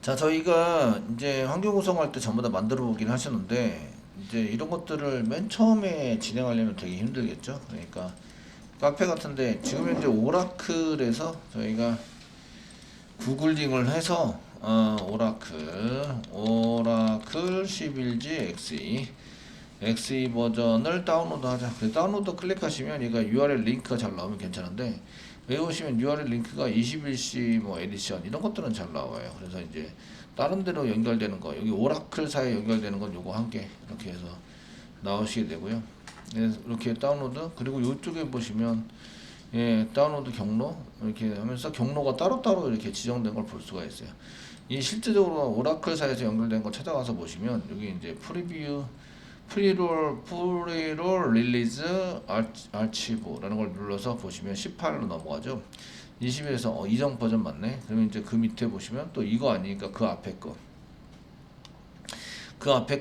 자, 저희가 이제 환경 구성할 때 전부 다 만들어 보긴 하셨는데, 이제 이런 것들을 맨 처음에 진행하려면 되게 힘들겠죠? 그러니까, 카페 같은데, 지금 현재 오라클에서 저희가 구글링을 해서, 오라클 11G XE 버전을 다운로드 하자. 그래서 다운로드 클릭하시면 얘가 URL 링크가 잘 나오면 괜찮은데, 외우시면 URL 링크가 21C 뭐 에디션 이런 것들은 잘 나와요. 그래서 이제 다른 데로 연결되는 거, 여기 오라클사에 연결되는 건 요거 한 개 이렇게 해서 나오시게 되고요. 네, 이렇게 다운로드, 그리고 이쪽에 보시면 예, 다운로드 경로 이렇게 하면서 경로가 따로따로 이렇게 지정된 걸 볼 수가 있어요. 이 실제적으로 오라클사에서 연결된 거 찾아가서 보시면 여기 이제 프리뷰 프리롤 릴리즈 아치브라는 걸 눌러서 보시면 18로 넘어가죠. 20에서 이전 버전 맞네. 그러면 이제 그 밑에 보시면 또 이거 아니니까 그 앞에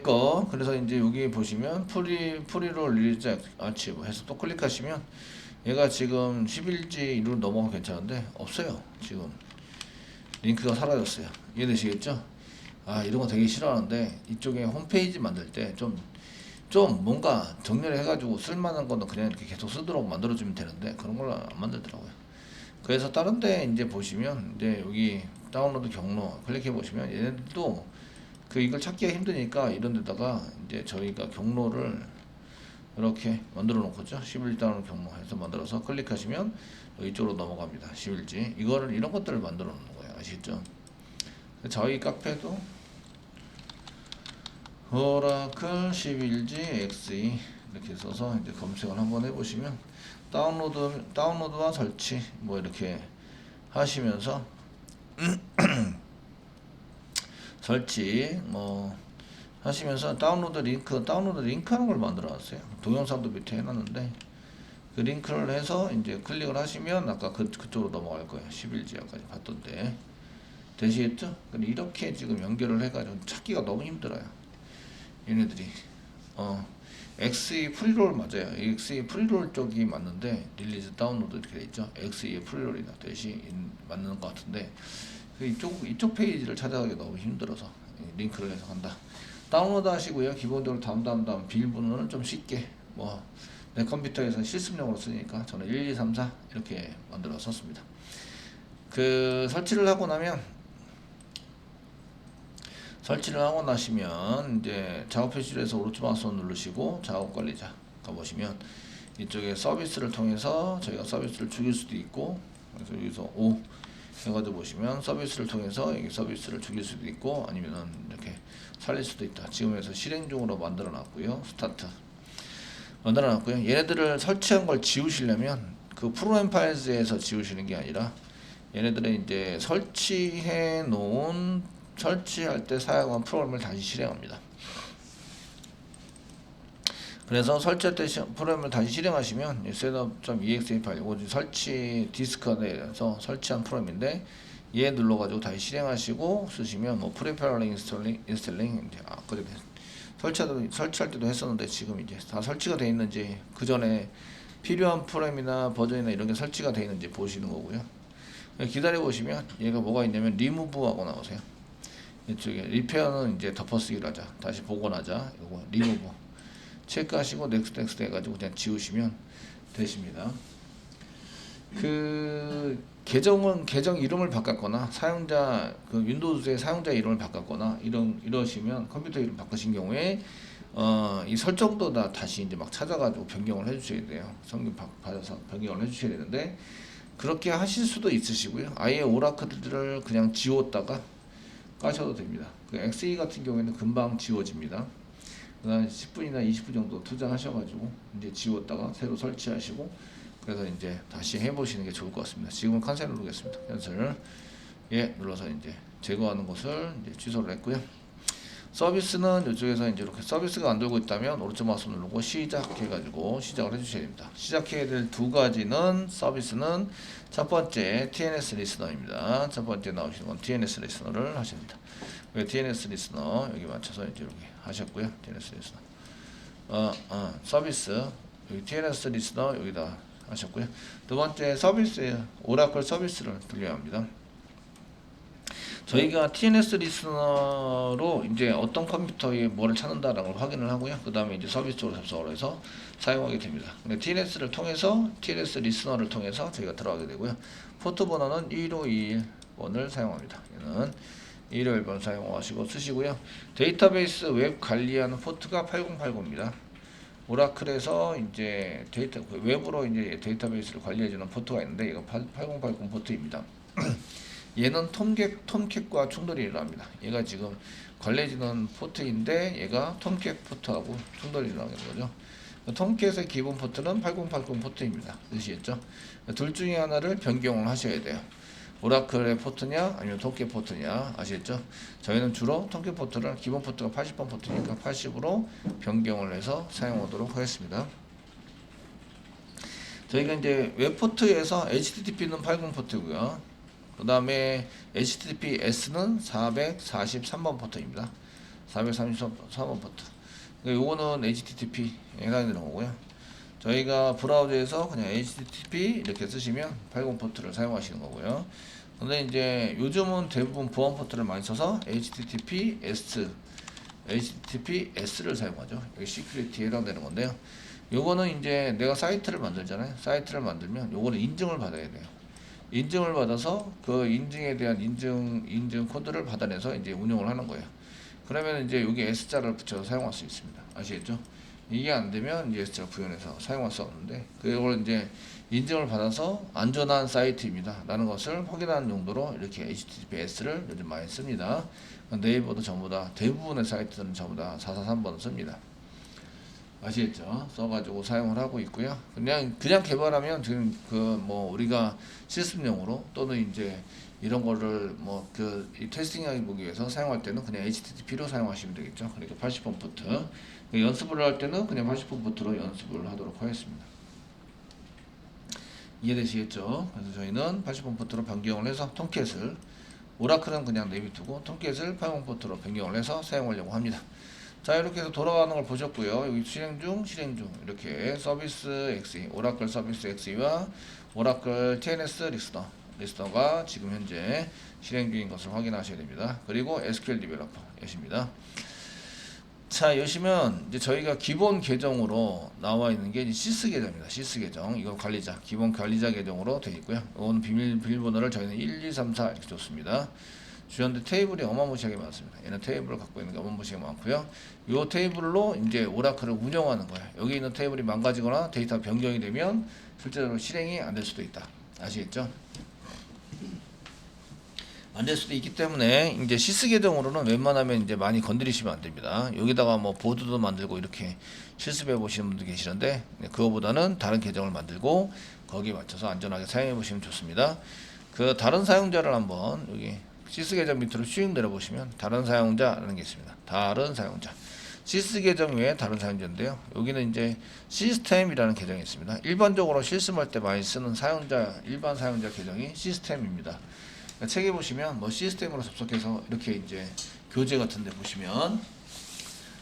거 그래서 이제 여기 보시면 프리롤 릴리즈 아치브 해서 또 클릭하시면 얘가 지금 11G로 넘어가 괜찮은데 없어요. 지금 링크가 사라졌어요. 이해되시겠죠? 아, 이런 거 되게 싫어하는데 이쪽에 홈페이지 만들 때 좀 뭔가 정렬 해가지고 쓸만한 거는 그냥 이렇게 계속 쓰도록 만들어주면 되는데 그런 걸 안 만들더라고요. 그래서 다른 데 이제 보시면 이제 여기 다운로드 경로 클릭해 보시면 얘네들도 그 이걸 찾기가 힘드니까 이런 데다가 이제 저희가 경로를 이렇게 만들어 놓고죠. 11 다운로드 경로 해서 만들어서 클릭하시면 이쪽으로 넘어갑니다. 11G 이거를 이런 것들을 만들어 놓는 거예요. 아시겠죠? 저희 카페도 오라클 11G XE 이렇게 써서 이제 검색을 한번 해보시면 다운로드와 설치 뭐 이렇게 하시면서 설치 뭐 하시면서 다운로드 링크 하는 걸 만들어 놨어요. 동영상도 밑에 해놨는데 그 링크를 해서 이제 클릭을 하시면 아까 그쪽으로 넘어갈 거예요. 11G까지 봤던데 되시겠죠? 근데 이렇게 지금 연결을 해가지고 찾기가 너무 힘들어요. 얘네들이 XE 프리롤 맞아요. XE 프리롤 쪽이 맞는데 릴리즈 다운로드 이렇게 돼 있죠. XE 프리롤이다 대시 맞는 것 같은데 그 이쪽 페이지를 찾아가기 너무 힘들어서 링크를 해서 간다. 다운로드 하시고요. 기본적으로 다음 비밀번호는 좀 쉽게 뭐 내 컴퓨터에서 실습용으로 쓰니까 저는 1, 2, 3, 4 이렇게 만들어 썼습니다. 그 설치를 하고 나시면 이제 작업 표시에서 오른쪽 마우스 누르시고 작업 관리자 가보시면 이쪽에 서비스를 통해서 저희가 서비스를 죽일 수도 있고 그래서 여기서 O 해가지고 보시면 서비스를 통해서 여기 서비스를 죽일 수도 있고 아니면은 이렇게 살릴 수도 있다. 지금에서 실행 중으로 만들어 놨고요. 스타트 만들어 놨고요. 얘네들을 설치한 걸 지우시려면 그 프로그램 파일즈에서 지우시는 게 아니라 얘네들은 이제 설치할 때 사용한 프로그램을 다시 실행합니다. 그래서 설치할 때 프로그램을 다시 실행하시면 setup.exe 파일 이거 설치 디스크에서 설치한 프로그램인데 얘 눌러가지고 다시 실행하시고 쓰시면 뭐 프리페어링 인스톨링 그래 설치할 때도 했었는데 지금 이제 다 설치가 되어 있는지 그 전에 필요한 프로그램이나 버전이나 이런 게 설치가 되어 있는지 보시는 거고요. 기다려 보시면 얘가 뭐가 있냐면 리무브 하고 나오세요. 이쪽에 리페어는 이제 덮어쓰기를 하자, 다시 복원하자, 요거 리무브 체크하시고 넥스트 해가지고 그냥 지우시면 되십니다. 그 계정 이름을 바꿨거나 사용자 그 윈도우즈의 사용자 이름을 바꿨거나 이러시면 컴퓨터 이름 바꾸신 경우에 이 설정도 다시 이제 막 찾아가지고 변경을 해주셔야 돼요. 성능 받아서 변경을 해주셔야 되는데 그렇게 하실 수도 있으시고요. 아예 오라클들을 그냥 지웠다가 까셔도 됩니다. 그 XE 같은 경우에는 금방 지워집니다. 그다음 10분이나 20분 정도 투자하셔가지고 이제 지웠다가 새로 설치하시고 그래서 이제 다시 해보시는 게 좋을 것 같습니다. 지금은 캔슬 누르겠습니다. 캔슬 눌러서 이제 제거하는 것을 이제 취소를 했고요. 서비스는 이쪽에서 이제 이렇게 서비스가 안 돌고 있다면 오른쪽 마우스 누르고 시작해가지고 시작을 해주셔야 됩니다. 시작해야 될 두 가지는 서비스는 첫 번째 TNS 리스너입니다. 첫 번째 나오시는 건 TNS 리스너를 하셔야 됩니다. 왜 TNS 리스너 여기 맞춰서 이제 이렇게 하셨고요. TNS 리스너 서비스 여기 TNS 리스너 여기다 하셨고요. 두 번째 서비스 오라클 서비스를 돌려야 합니다. 저희가 TNS 리스너로 이제 어떤 컴퓨터에 뭐를 찾는다라는 걸 확인을 하고요. 그 다음에 이제 서비스 쪽으로 접속을 해서 사용하게 됩니다. 근데 TNS를 통해서 TNS 리스너를 통해서 저희가 들어가게 되고요. 포트 번호는 1521번을 사용합니다. 얘는 1521번 사용하시고 쓰시고요. 데이터베이스 웹 관리하는 포트가 8080입니다. 오라클에서 이제 웹으로 이제 데이터베이스를 관리해주는 포트가 있는데 이거 8080 포트입니다. 얘는 톰캣과 충돌이 일어납니다. 얘가 지금 관리해주는 포트인데 얘가 톰캣 포트하고 충돌이 일어나는 거죠. 톰캣의 기본 포트는 8080 포트입니다. 아시겠죠? 둘 중에 하나를 변경을 하셔야 돼요. 오라클의 포트냐 아니면 톰캣 포트냐 아시겠죠? 저희는 주로 톰캣 포트를 기본 포트가 80번 포트니까 80으로 변경을 해서 사용하도록 하겠습니다. 저희가 이제 웹 포트에서 HTTP는 80 포트고요. 그 다음에 HTTPS는 443번 포트입니다. 433번 포트. 요거는 HTTP 해당이 되는 거고요. 저희가 브라우저에서 그냥 HTTP 이렇게 쓰시면 80 포트를 사용하시는 거고요. 근데 이제 요즘은 대부분 보안 포트를 많이 써서 HTTPS를 사용하죠. 여기 시큐리티에 해당되는 건데요. 요거는 이제 내가 사이트를 만들잖아요. 사이트를 만들면 요거는 인증을 받아야 돼요. 인증을 받아서 그 인증에 대한 인증 코드를 받아내서 이제 운영을 하는 거예요. 그러면 이제 여기 S자를 붙여서 사용할 수 있습니다. 아시겠죠? 이게 안 되면 이제 S자 구현해서 사용할 수 없는데 그걸 이제 인증을 받아서 안전한 사이트입니다. 라는 것을 확인하는 용도로 이렇게 HTTPS를 요즘 많이 씁니다. 네이버도 전부 다 대부분의 사이트들은 전부 다 443번을 씁니다. 아시겠죠? 써가지고 사용을 하고 있고요. 그냥 개발하면 지금 우리가 시스템용으로 또는 이제 이런 거를 테스팅하기 보기 위해서 사용할 때는 그냥 HTTP로 사용하시면 되겠죠. 그러니까 80번 포트. 연습을 할 때는 그냥 80번 포트로 연습을 하도록 하겠습니다. 이해되시겠죠? 그래서 저희는 80번 포트로 변경을 해서 톰캣을 오라클은 그냥 내비두고 톰캣을 80 포트로 변경을 해서 사용하려고 합니다. 자, 이렇게 해서 돌아가는 걸 보셨고요. 여기 실행 중 이렇게 서비스 XE, 오라클 서비스 XE와 오라클 TNS 리스너가 지금 현재 실행 중인 것을 확인하셔야 됩니다. 그리고 SQL 디벨로퍼 여십니다. 자, 여시면 이제 저희가 기본 계정으로 나와 있는 게 시스 계정입니다. 시스 계정. 이건 관리자, 기본 관리자 계정으로 되어 있고요. 이건 비밀번호를 저희는 1, 2, 3, 4 이렇게 줬습니다. 주연데 테이블이 어마무시하게 많습니다. 얘는 테이블을 갖고 있는 게 어마무시하게 많고요. 이 테이블로 이제 오라클을 운영하는 거예요. 여기 있는 테이블이 망가지거나 데이터 변경이 되면 실제로 실행이 안 될 수도 있다. 아시겠죠? 안 될 수도 있기 때문에 이제 시스 계정으로는 웬만하면 이제 많이 건드리시면 안 됩니다. 여기다가 뭐 보드도 만들고 이렇게 실습해 보시는 분도 계시는데 그거보다는 다른 계정을 만들고 거기에 맞춰서 안전하게 사용해 보시면 좋습니다. 그 다른 사용자를 한번 여기 시스 계정 밑으로 쭉 내려보시면 다른 사용자라는 게 있습니다. 다른 사용자. 시스 계정 외에 다른 사용자인데요. 여기는 이제 시스템이라는 계정이 있습니다. 일반적으로 실습할 때 많이 쓰는 일반 사용자 계정이 시스템입니다. 책에 보시면 뭐 시스템으로 접속해서 이렇게 이제 교재 같은 데 보시면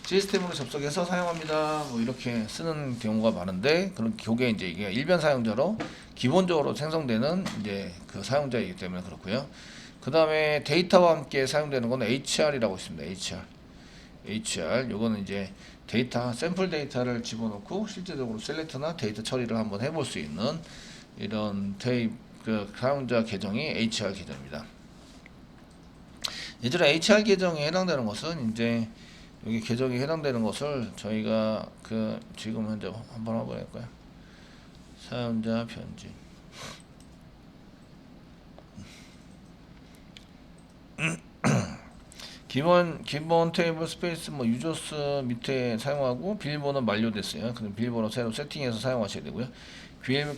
시스템으로 접속해서 사용합니다. 뭐 이렇게 쓰는 경우가 많은데 그게 이제 이게 일반 사용자로 기본적으로 생성되는 이제 그 사용자이기 때문에 그렇고요. 그 다음에 데이터와 함께 사용되는 건 HR이라고 있습니다. HR. 요거는 이제 데이터, 샘플 데이터를 집어넣고 실제적으로 셀렉트나 데이터 처리를 한번 해볼 수 있는 이런 그 사용자 계정이 HR 계정입니다. 예전에 HR 계정에 해당되는 것은 이제 여기 계정에 해당되는 것을 저희가 지금 현재 한번 해볼까요? 사용자 편집. 기본 테이블 스페이스 유저스 밑에 사용하고 비밀번호 만료됐어요. 그럼 비밀번호 새로 세팅해서 사용하셔야 되고요.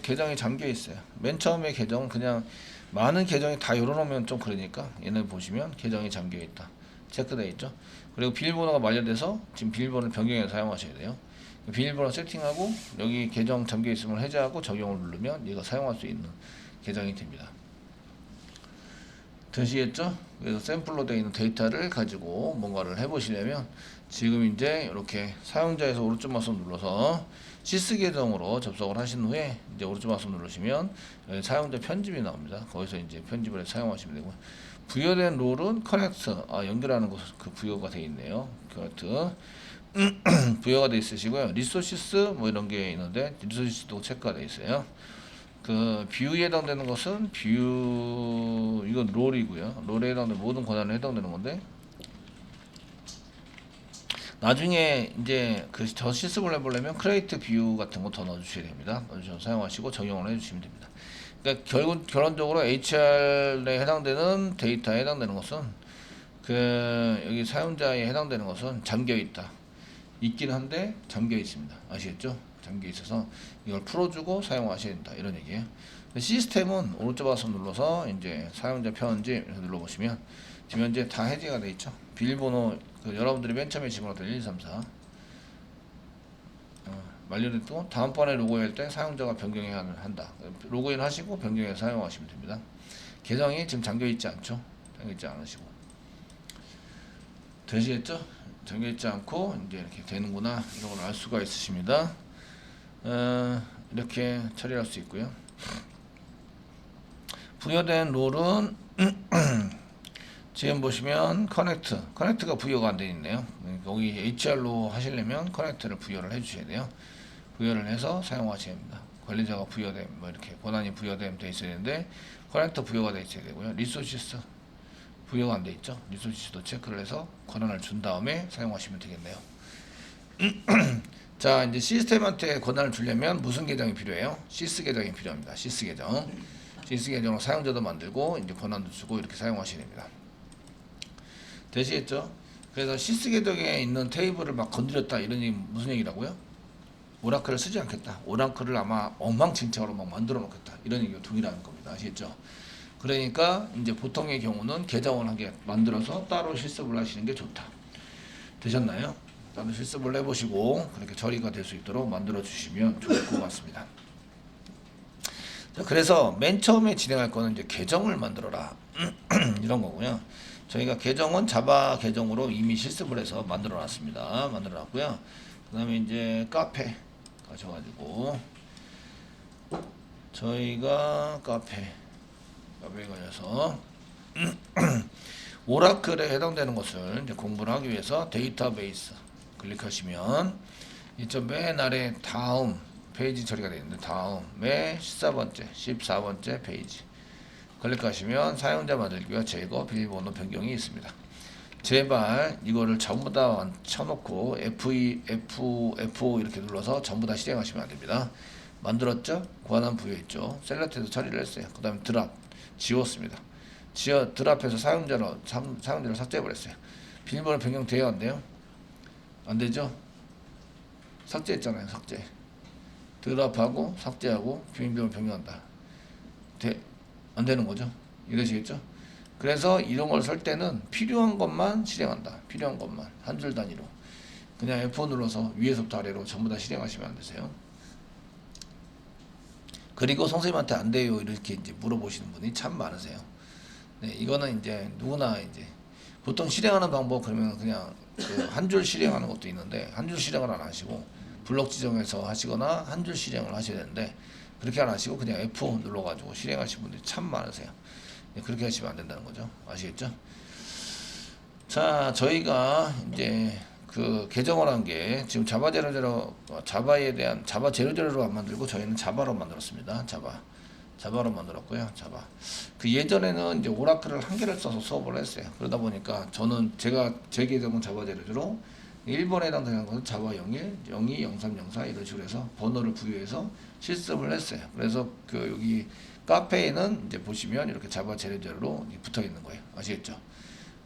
계정이 잠겨 있어요. 맨 처음에 계정은 그냥 많은 계정이 다 열어놓으면 좀 그러니까 얘는 보시면 계정이 잠겨 있다. 체크되어 있죠. 그리고 비밀번호가 만료돼서 지금 비밀번호를 변경해서 사용하셔야 돼요. 비밀번호 세팅하고 여기 계정 잠겨 있음을 해제하고 적용을 누르면 얘가 사용할 수 있는 계정이 됩니다. 되시겠죠? 그래서 샘플로 되어 있는 데이터를 가지고 뭔가를 해보시려면 지금 이제 이렇게 사용자에서 오른쪽 마우스 눌러서 시스 계정으로 접속을 하신 후에 이제 오른쪽 마우스 누르시면 사용자 편집이 나옵니다. 거기서 이제 편집을 해서 사용하시면 되고 부여된 롤은 커넥트, 연결하는 거 그 부여가 돼 있네요. 커넥트 부여가 돼 있으시고요. 리소시스 뭐 이런 게 있는데 리소시스도 체크가 돼 있어요. 그 뷰에 해당되는 것은 뷰 이건 롤이고요. 롤에 해당되는 모든 권한에 해당되는 건데 나중에 이제 저 시스템을 해보려면 크레이트 뷰 같은 거 더 넣어주셔야 됩니다. 넣어주셔서 사용하시고 적용을 해주시면 됩니다. 그러니까 결론적으로 HR에 해당되는 데이터에 해당되는 것은 여기 사용자에 해당되는 것은 잠겨 있다. 있긴 한데 잠겨 있습니다. 아시겠죠? 잠겨 있어서 이걸 풀어주고 사용하셔야 된다. 이런 얘기예요. 시스템은 오른쪽 바서 눌러서 이제 사용자 편집 눌러보시면 지금 현재 다 해제가 돼 있죠. 비밀번호 여러분들이 맨 처음에 집어넣었던 1, 2, 3, 4 만료됐고 다음번에 로그인할 때 사용자가 변경해야 한다. 로그인 하시고 변경해서 사용하시면 됩니다. 계정이 지금 잠겨있지 않죠? 잠겨있지 않으시고 되시겠죠? 잠겨있지 않고 이제 이렇게 되는구나 이런 걸 알 수가 있으십니다. 이렇게 처리할 수 있고요. 부여된 롤은 지금 보시면 커넥트가 부여가 안 되어 있네요. 여기 HR로 하시려면 커넥트를 부여를 해 주셔야 돼요. 부여를 해서 사용하셔야 됩니다. 관리자가 부여됨 뭐 이렇게 권한이 부여됨 돼 있어야 되는데 커넥터 부여가 돼 있어야 되고요. 리소시스 부여가 안 돼 있죠. 리소시스도 체크를 해서 권한을 준 다음에 사용하시면 되겠네요. 자, 이제 시스템한테 권한을 주려면 무슨 계정이 필요해요? 시스 계정이 필요합니다. 시스 계정. 시스 계정으로 사용자도 만들고 이제 권한도 주고 이렇게 사용하셔야 됩니다. 되시겠죠? 그래서 시스 계정에 있는 테이블을 막 건드렸다 이런 얘기 무슨 얘기라고요? 오라클을 쓰지 않겠다. 오라클을 아마 엉망진창으로 막 만들어 놓겠다. 이런 얘기가 동일한 겁니다. 아시겠죠? 그러니까 이제 보통의 경우는 계정을 하게 만들어서 따로 실습을 하시는 게 좋다. 되셨나요? 따로 실습을 해보시고 그렇게 처리가 될 수 있도록 만들어 주시면 좋을 것 같습니다. 자, 그래서 맨 처음에 진행할 거는 이제 계정을 만들어라 이런 거고요. 저희가 계정은 자바 계정으로 이미 실습을 해서 만들어 놨습니다. 만들어 놨고요. 그 다음에 이제 카페 가셔가지고 저희가 카페에 걸려서 오라클에 해당되는 것을 이제 공부를 하기 위해서 데이터베이스 클릭하시면 이쪽 맨 아래 다음 페이지 처리가 되어 있는데 다음에 14번째 페이지 클릭하시면 사용자 만들기와 제거 비밀번호 변경이 있습니다. 제발 이거를 전부 다 쳐놓고 F5 이렇게 눌러서 전부 다 실행하시면 안됩니다. 만들었죠? 권한 부여했죠? 셀렉트에서 처리를 했어요. 그 다음에 드랍 지웠습니다. 드랍해서 사용자를 삭제해버렸어요. 비밀번호 변경 돼요? 안 돼요? 안 되죠? 삭제했잖아요. 삭제. 드랍하고 삭제하고 비밀번호 변경한다. 안 되는 거죠? 이러시겠죠? 그래서 이런 걸 쓸 때는 필요한 것만 실행한다. 필요한 것만 한 줄 단위로 그냥 F4 눌러서 위에서부터 아래로 전부 다 실행하시면 안 되세요. 그리고 선생님한테 안 돼요 이렇게 이제 물어보시는 분이 참 많으세요. 네, 이거는 이제 누구나 이제 보통 실행하는 방법 그러면 그냥 한 줄 실행하는 것도 있는데 한 줄 실행을 안 하시고 블록 지정해서 하시거나 한 줄 실행을 하셔야 되는데 그렇게 안 하시고 그냥 F4 눌러가지고 실행하시는 분들이 참 많으세요. 네, 그렇게 하시면 안 된다는 거죠. 아시겠죠? 자, 저희가 이제 그 개정을 한 게 지금 자바 제로제로 자바에 대한 자바 제로제로로 안 만들고 저희는 자바로 만들었습니다. 자바로 만들었고요. 자바. 그 예전에는 이제 오라클을 한 개를 써서 수업을 했어요. 그러다 보니까 저는 제 계정은 자바 제로제로 1번에 해당되는 것은 자바 01, 02, 03, 04 이런 식으로 해서 번호를 부여해서 실습을 했어요. 그래서 여기 카페에는 이제 보시면 이렇게 자바 제로제로로 붙어 있는 거예요. 아시겠죠?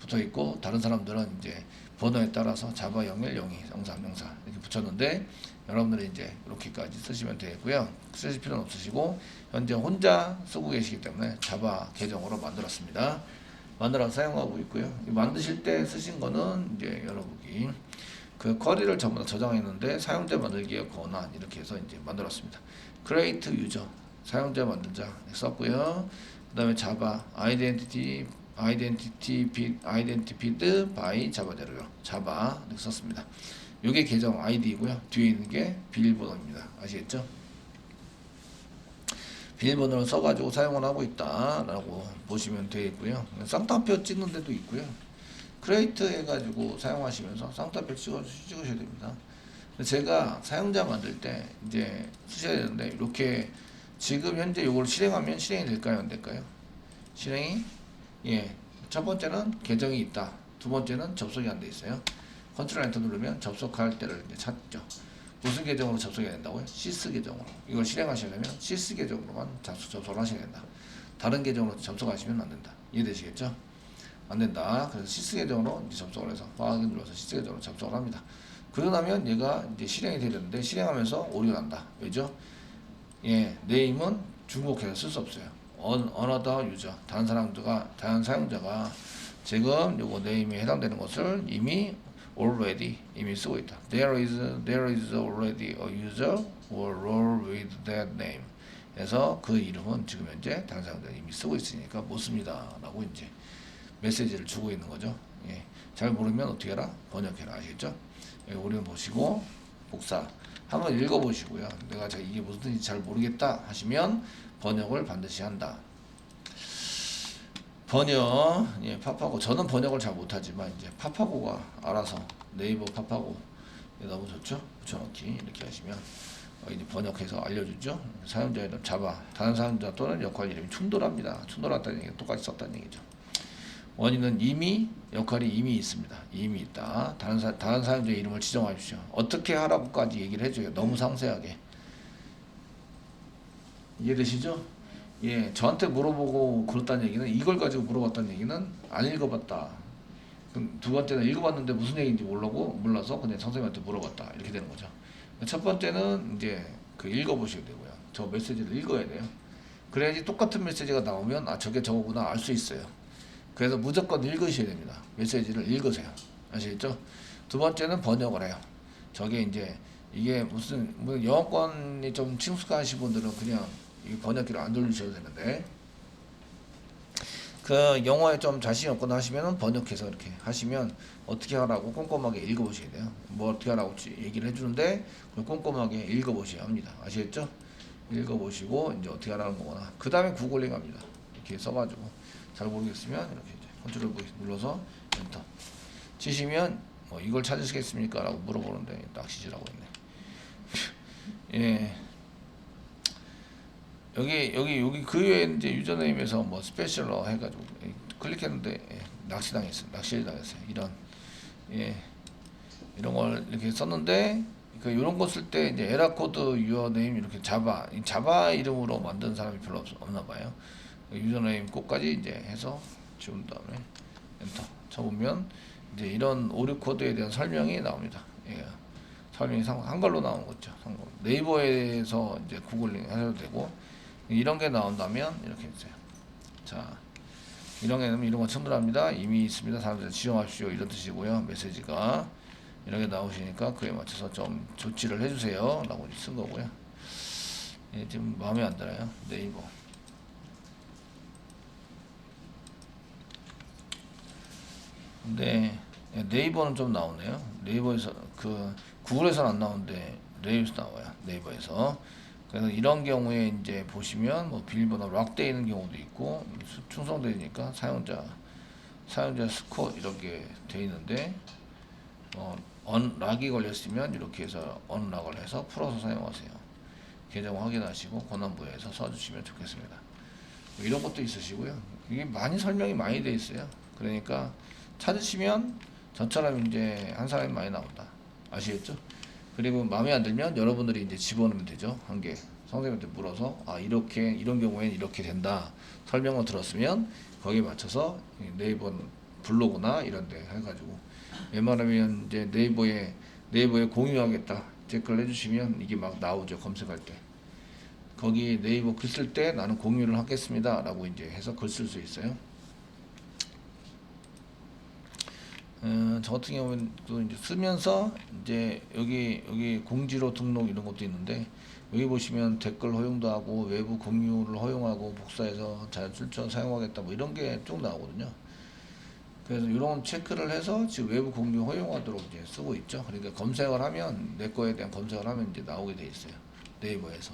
붙어 있고 다른 사람들은 이제 번호에 따라서 자바 01, 02, 03, 04 이렇게 붙였는데 여러분들이 이제 이렇게까지 쓰시면 되고요. 쓰실 필요는 없으시고 현재 혼자 쓰고 계시기 때문에 자바 계정으로 만들었습니다. 만들어서 사용하고 있고요. 만드실 때 쓰신 거는 이제 열어보기 그 쿼리를 전부 다 저장했는데 사용자 만들기의 권한 이렇게 해서 이제 만들었습니다. create user 사용자 만들자 썼고요. 그 다음에 자바 identity feed by 자바 제로 자바 이렇게 썼습니다. 이게 계정 아이디이고요. 뒤에 있는 게 비밀번호입니다. 아시겠죠? 비밀번호를 써가지고 사용을 하고 있다라고 보시면 되겠고요. 쌍따표 찍는 데도 있고요. 크레이트 해가지고 사용하시면서 쌍따표 찍으셔야 됩니다. 제가 사용자 만들 때 이제 쓰셔야 되는데, 이렇게 지금 현재 이걸 실행하면 실행이 될까요, 안 될까요? 실행이, 예, 첫 번째는 계정이 있다, 두 번째는 접속이 안 돼 있어요. 컨트롤 엔터 누르면 접속할 때를 이제 찾죠. 무슨 계정으로 접속해야 된다고요? 시스 계정으로. 이걸 실행하시려면 시스 계정으로만 접속을 하셔야 된다. 다른 계정으로 접속하시면 안 된다. 이해되시겠죠? 안 된다. 그래서 시스 계정으로 이제 접속을 해서 확인 눌러서 시스 계정으로 접속을 합니다. 그러고 나면 얘가 이제 실행이 되는데, 실행하면서 오류가 난다. 왜죠? 예, 네임은 중복해서 쓸 수 없어요. another user, 다른 사용자가 지금 요거 네임에 해당되는 것을 이미 already 이미 쓰고 있다. There is already a user or role with that name. 그래서 그 이름은 지금 현재 다른 사용자가 이미 쓰고 있으니까 못 씁니다. 라고 이제 메시지를 주고 있는 거죠. 예, 잘 모르면 어떻게 해라? 번역해라. 아시겠죠? 예, 오리온 보시고 복사 한번 읽어보시고요. 내가 이게 무슨 뜻인지 잘 모르겠다 하시면 번역을 반드시 한다. 번역, 예, 파파고. 저는 번역을 잘 못하지만 이제 파파고가 알아서, 네이버 파파고 너무 좋죠? 붙여넣기 이렇게 하시면 이제 번역해서 알려주죠. 사용자 이름 자바, 다른 사용자 또는 역할 이름이 충돌합니다. 충돌한다는 얘기가 똑같이 썼다는 얘기죠. 원인은 이미, 역할이 이미 있습니다. 이미 있다. 다른 사용자의 이름을 지정하십시오. 어떻게 하라고까지 얘기를 해줘요. 너무 상세하게. 이해되시죠? 예, 저한테 물어보고 그렇다는 얘기는, 이걸 가지고 물어봤다는 얘기는 안 읽어봤다. 그럼 두 번째는 읽어봤는데 무슨 얘기인지 몰라서 그냥 선생님한테 물어봤다. 이렇게 되는 거죠. 첫 번째는 이제 그 읽어보셔야 되고요. 저 메시지를 읽어야 돼요. 그래야지 똑같은 메시지가 나오면 아, 저게 저거구나 알 수 있어요. 그래서 무조건 읽으셔야 됩니다. 메시지를 읽으세요. 아시겠죠? 두 번째는 번역을 해요. 저게 이제 이게 무슨 영어권이 좀 친숙하신 분들은 그냥 이 번역기를 안 돌리셔도 되는데, 그 영어에 좀 자신이 없거나 하시면 번역해서 이렇게 하시면 어떻게 하라고 꼼꼼하게 읽어보셔야 돼요. 뭐 어떻게 하라고 얘기를 해주는데 꼼꼼하게 읽어보셔야 합니다. 아시겠죠? 읽어보시고 이제 어떻게 하라는 거거나, 그 다음에 구글링 합니다. 이렇게 써가지고 잘 모르겠으면 이렇게 이제 컨트롤 V 눌러서 엔터 치시면 뭐 이걸 찾으시겠습니까? 라고 물어보는데 낚시질하고 있네. 예. 여기 그 외에 이제 유저네임에서 뭐 스페셜러 해가지고 클릭했는데 예, 낚시당했어요. 낚시당했어요. 예, 이런 걸 이렇게 썼는데, 그 이런 거 쓸 때 이제 에라 코드 유어네임 이렇게 자바 이름으로 만든 사람이 별로 없나 봐요. 유저네임 꼭까지 이제 해서 지운 다음에 엔터 쳐보면 이제 이런 오류 코드에 대한 설명이 나옵니다. 예, 설명이 한글로 나온 거죠. 네이버에서 이제 구글링 하셔도 되고, 이런 게 나온다면 이렇게 해주세요. 자, 이런 게 나오면 이런 건 충돌합니다. 이미 있습니다. 사람들 지정하십시오. 이런 뜻이고요. 메시지가 이렇게 나오시니까 그에 맞춰서 좀 조치를 해주세요. 라고 쓴 거고요. 예, 지금 마음에 안 들어요. 네이버. 근데 네이버는 좀 나오네요. 네이버에서 그 구글에서는 안 나오는데 네이버에서 나와요. 네이버에서. 그래서 이런 경우에 이제 보시면 뭐 비밀번호 락되어 있는 경우도 있고, 충성되니까 사용자 스코어 이렇게 되어 있는데, 락이 걸렸으면 이렇게 해서 언락을 해서 풀어서 사용하세요. 계정 확인하시고 권한부에서 써주시면 좋겠습니다. 뭐 이런 것도 있으시고요. 이게 설명이 많이 되어 있어요. 그러니까 찾으시면 저처럼 이제 한 사람이 많이 나온다. 아시겠죠? 그리고 마음에 안 들면 여러분들이 이제 집어넣으면 되죠. 한 개. 선생님한테 물어서 이렇게 이런 경우에는 이렇게 된다. 설명을 들었으면 거기에 맞춰서 네이버 블로그나 이런 데 해가지고, 웬만하면 이제 네이버에 공유하겠다 댓글 해주시면 이게 막 나오죠. 검색할 때. 거기 네이버 글 쓸 때 나는 공유를 하겠습니다. 라고 이제 해서 글 쓸 수 있어요. 저 같은 경우는 또 이제 쓰면서 이제 여기 공지로 등록 이런 것도 있는데, 여기 보시면 댓글 허용도 하고 외부 공유를 허용하고 복사해서 자율출처 사용하겠다 뭐 이런 게 쭉 나오거든요. 그래서 이런 체크를 해서 지금 외부 공유 허용하도록 이제 쓰고 있죠. 그러니까 검색을 하면, 내 거에 대한 검색을 하면 이제 나오게 돼 있어요. 네이버에서.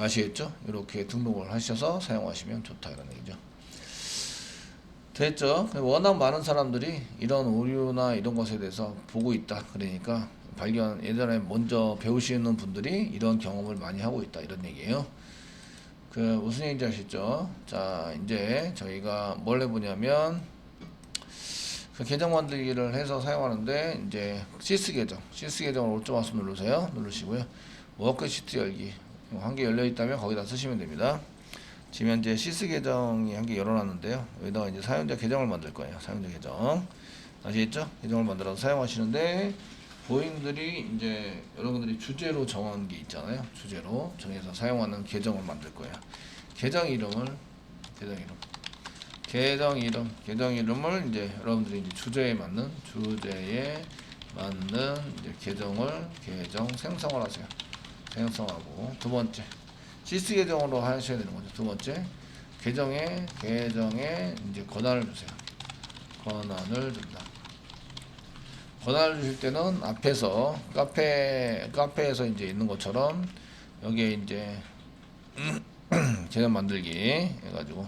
아시겠죠? 이렇게 등록을 하셔서 사용하시면 좋다 이런 얘기죠. 됐죠? 워낙 많은 사람들이 이런 오류나 이런 것에 대해서 보고 있다. 그러니까 예전에 먼저 배우시는 분들이 이런 경험을 많이 하고 있다 이런 얘기예요. 무슨 얘기인지 아시죠? 자, 이제 저희가 뭘 해보냐면 계정 만들기를 해서 사용하는데 이제 시스 계정을 오른쪽 마우스 누르시고요. 워크시트 열기 한 개 열려 있다면 거기다 쓰시면 됩니다. 지금 현재 시스 계정이 한 개 열어놨는데요. 여기다가 이제 사용자 계정을 만들 거예요. 사용자 계정 아시겠죠? 계정을 만들어서 사용하시는데 고객님들이 이제 여러분들이 주제로 정한 게 있잖아요. 주제로 정해서 사용하는 계정을 만들 거예요. 계정 이름을 이제 여러분들이 이제 주제에 맞는 이제 계정 생성을 하세요. 생성하고 두 번째 시스 계정으로 하셔야 되는 거죠. 두 번째 계정에 이제 권한을 주세요. 권한을 준다. 권한을 주실 때는 앞에서 카페에서 이제 있는 것처럼 여기에 이제 계정 만들기 해가지고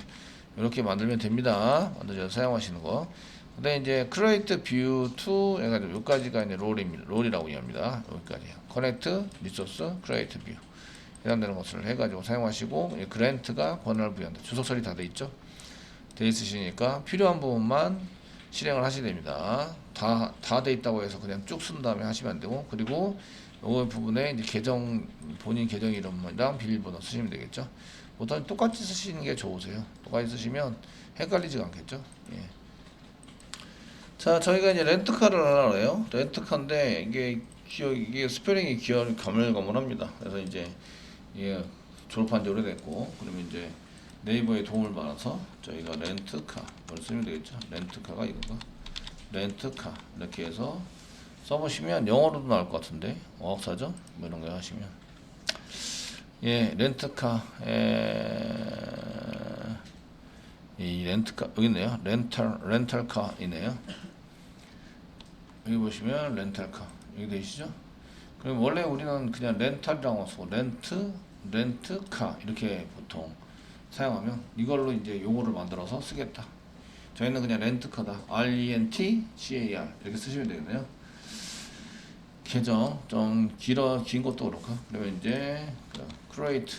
이렇게 만들면 됩니다. 만들어서 사용하시는 거. 근데 이제 create view to 해가지고 여기까지가 이제 롤이라고 이해합니다. 여기까지 connect resource create view 해당되는 것을 해가지고 사용하시고 grant가 권한을 부여한다. 주소 처리 다 돼 있죠. 돼 있으시니까 필요한 부분만 실행을 하셔야 됩니다. 다 돼 있다고 해서 그냥 쭉 쓴 다음에 하시면 안 되고, 그리고 이 부분에 이제 본인 계정 이름이랑 비밀번호 쓰시면 되겠죠. 보통 똑같이 쓰시는 게 좋으세요. 똑같이 쓰시면 헷갈리지가 않겠죠. 예. 자, 저희가 이제 렌트카를 하려고 해요. 렌트카인데 이게 스페링이 가물가물합니다. 그래서 이제 졸업한 지 오래됐고, 그러면 이제 네이버에 도움을 받아서 저희가 렌트카를 쓰면 되겠죠. 렌트카가 이건가? 렌트카 이렇게 해서 써보시면 영어로도 나올 것 같은데 어학사전 뭐 이런 거 하시면 렌트카 이 렌트카 여기 있네요. 렌탈카이네요. 여기 보시면 렌탈카 여기 되시죠? 그럼 원래 우리는 그냥 렌탈이라고 쓰고 렌트카 이렇게 보통 사용하면 이걸로 이제 요거를 만들어서 쓰겠다. 저희는 그냥 렌트카다. RENTCAR 이렇게 쓰시면 되겠네요. 계정 좀 긴 것도 그렇고 그러면 이제 create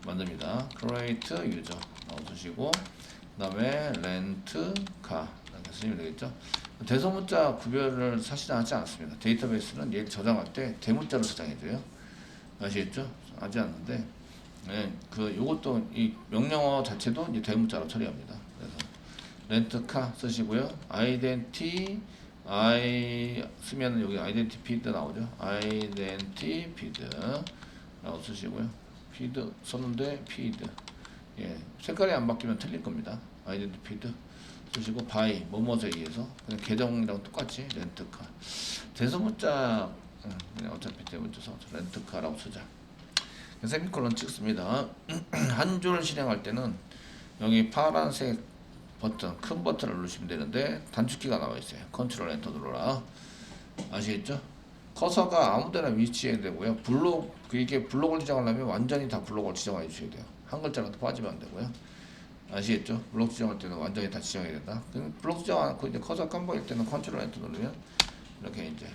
만듭니다. create user 넣어주시고 그 다음에 렌트카 이렇게 쓰시면 되겠죠. 대소문자 구별을 사실 하지 않습니다. 데이터베이스는 얘를 저장할 때 대문자로 저장해줘요. 아시겠죠? 하지 않는데 요것도 이 명령어 자체도 이제 대문자로 처리합니다. 그래서 렌트카 쓰시고요. 쓰면 여기 아이덴티피드 나오죠. 아이덴티피드라고 쓰시고요. 피드 썼는데 피드 색깔이 안 바뀌면 틀릴 겁니다. 아이덴티피드 쓰시고 바이 뭐뭐에 의해서 그냥 계정이랑 똑같이 렌트카 대소문자 그냥 어차피 대문자 써서 렌트카라고 쓰자. 세미콜론 찍습니다. 한 줄 실행할 때는 여기 파란색 버튼, 큰 버튼을 누르시면 되는데 단축키가 나와 있어요. 컨트롤 엔터 눌러라. 아시겠죠? 커서가 아무데나 위치해야 되고요. 이게 블록을 지정하려면 완전히 다 블록을 지정해 주셔야 돼요. 한 글자라도 빠지면 안 되고요. 아시겠죠? 블록 지정할 때는 완전히 다 지정해야 된다. 블록 지정 않고 이제 커서 깜빡일 때는 컨트롤 엔터 누르면 이렇게 이제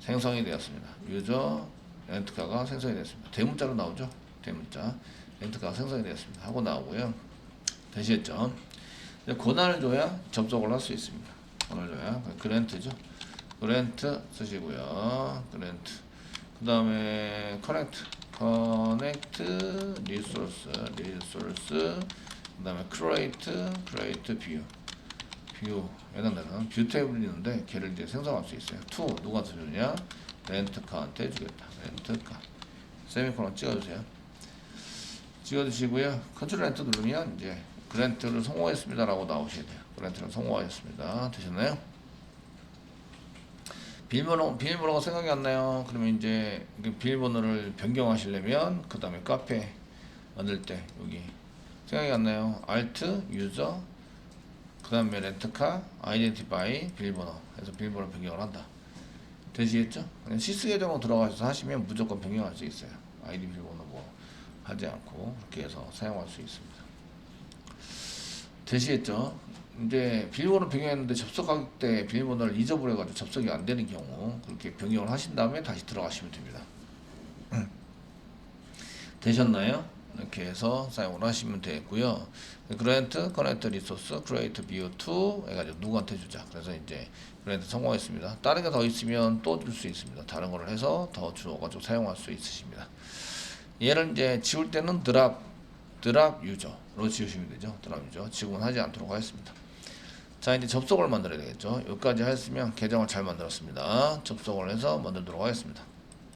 생성이 되었습니다. 유저 렌트카가 생성이 됐습니다. 대문자로 나오죠? 대문자 렌트카가 생성이 되었습니다. 하고 나오고요. 되시겠죠? 권한을 줘야 접속을 할 수 있습니다. 권한을 줘야 그랜트죠. 그랜트 쓰시고요. 그랜트 그 다음에 커넥트 리소스 그 다음에 create view 해당되는 뷰 테이블이 있는데 걔를 이제 생성할 수 있어요. to 누가 주느냐? 렌트카한테 주겠다. 렌트카 세미콜론 찍어주세요. 찍어주시고요. 컨트롤 엔터 누르면 이제 그랜트를 성공했습니다 라고 나오셔야 돼요. 그랜트를 성공하였습니다. 되셨나요? 비밀번호가 생각이 안 나요. 그러면 이제 비밀번호를 변경하시려면 그 다음에 카페 만들 때 여기 생각이 안 나요. Alt 유저 그 다음에 렌트카 아이덴티파이 비밀번호 해서 비밀번호 변경을 한다. 되시겠죠? 그냥 시스 계정으로 들어가셔서 하시면 무조건 변경할 수 있어요. 아이디 비밀번호 뭐 하지 않고 그렇게 해서 사용할 수 있습니다. 되시겠죠? 이제 비밀번호 변경했는데 접속할 때 비밀번호를 잊어버려가지고 접속이 안 되는 경우 그렇게 변경을 하신 다음에 다시 들어가시면 됩니다. 되셨나요? 이렇게 해서 사용을 하시면 되고요. 그랜트, 커넥트 리소스, 크리에이트 비오2 해가지고 누구한테 주자. 그래서 이제 그랜트 성공했습니다. 다른 게 더 있으면 또 줄 수 있습니다. 다른 거를 해서 더 주어가지고 사용할 수 있으십니다. 얘를 이제 지울 때는 드랍 유저로 지우시면 되죠. 드랍 유저. 지금은 하지 않도록 하겠습니다. 자, 이제 접속을 만들어야 되겠죠. 여기까지 했으면 계정을 잘 만들었습니다. 접속을 해서 만들도록 하겠습니다.